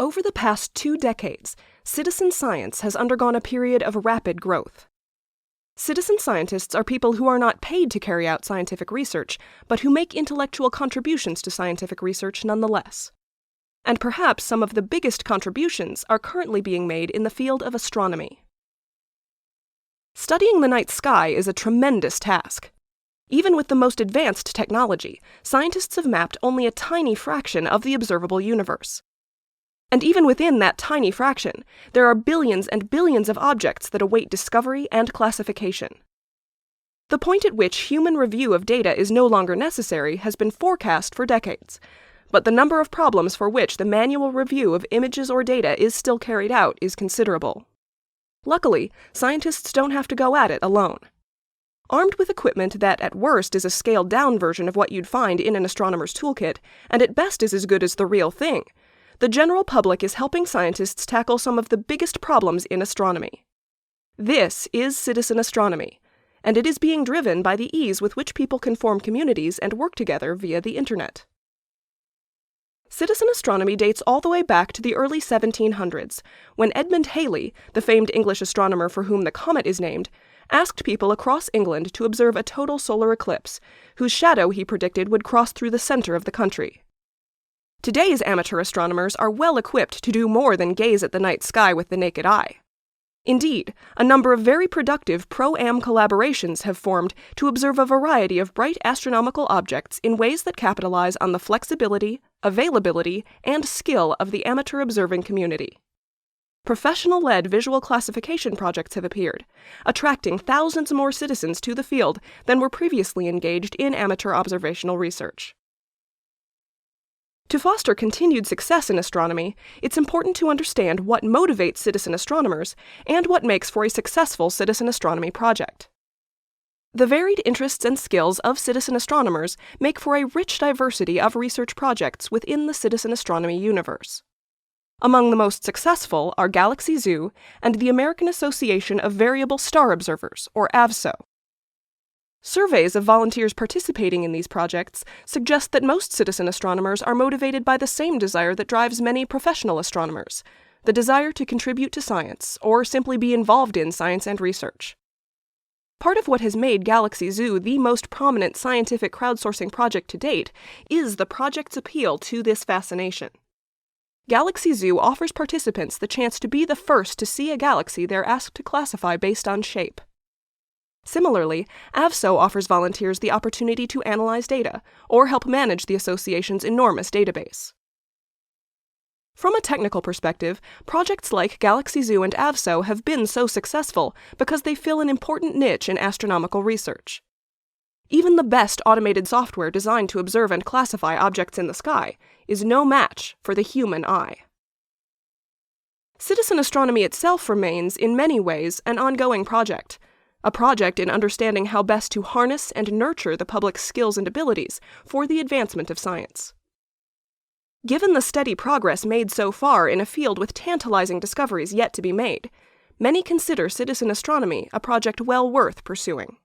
Over the past 2 decades, citizen science has undergone a period of rapid growth. Citizen scientists are people who are not paid to carry out scientific research, but who make intellectual contributions to scientific research nonetheless. And perhaps some of the biggest contributions are currently being made in the field of astronomy. Studying the night sky is a tremendous task. Even with the most advanced technology, scientists have mapped only a tiny fraction of the observable universe. And even within that tiny fraction, there are billions and billions of objects that await discovery and classification. The point at which human review of data is no longer necessary has been forecast for decades, but the number of problems for which the manual review of images or data is still carried out is considerable. Luckily, scientists don't have to go at it alone. Armed with equipment that at worst is a scaled-down version of what you'd find in an astronomer's toolkit, and at best is as good as the real thing, the general public is helping scientists tackle some of the biggest problems in astronomy. This is citizen astronomy, and it is being driven by the ease with which people can form communities and work together via the internet. Citizen astronomy dates all the way back to the early 1700s, when Edmund Halley, the famed English astronomer for whom the comet is named, asked people across England to observe a total solar eclipse, whose shadow he predicted would cross through the center of the country. Today's amateur astronomers are well equipped to do more than gaze at the night sky with the naked eye. Indeed, a number of very productive pro-am collaborations have formed to observe a variety of bright astronomical objects in ways that capitalize on the flexibility, availability, and skill of the amateur observing community. Professional-led visual classification projects have appeared, attracting thousands more citizens to the field than were previously engaged in amateur observational research. To foster continued success in astronomy, it's important to understand what motivates citizen astronomers and what makes for a successful citizen astronomy project. The varied interests and skills of citizen astronomers make for a rich diversity of research projects within the citizen astronomy universe. Among the most successful are Galaxy Zoo and the American Association of Variable Star Observers, or AVSO. Surveys of volunteers participating in these projects suggest that most citizen astronomers are motivated by the same desire that drives many professional astronomers, the desire to contribute to science, or simply be involved in science and research. Part of what has made Galaxy Zoo the most prominent scientific crowdsourcing project to date is the project's appeal to this fascination. Galaxy Zoo offers participants the chance to be the first to see a galaxy they're asked to classify based on shape. Similarly, AVSO offers volunteers the opportunity to analyze data or help manage the association's enormous database. From a technical perspective, projects like Galaxy Zoo and AVSO have been so successful because they fill an important niche in astronomical research. Even the best automated software designed to observe and classify objects in the sky is no match for the human eye. Citizen astronomy itself remains, in many ways, an ongoing project. A project in understanding how best to harness and nurture the public's skills and abilities for the advancement of science. Given the steady progress made so far in a field with tantalizing discoveries yet to be made, many consider citizen astronomy a project well worth pursuing.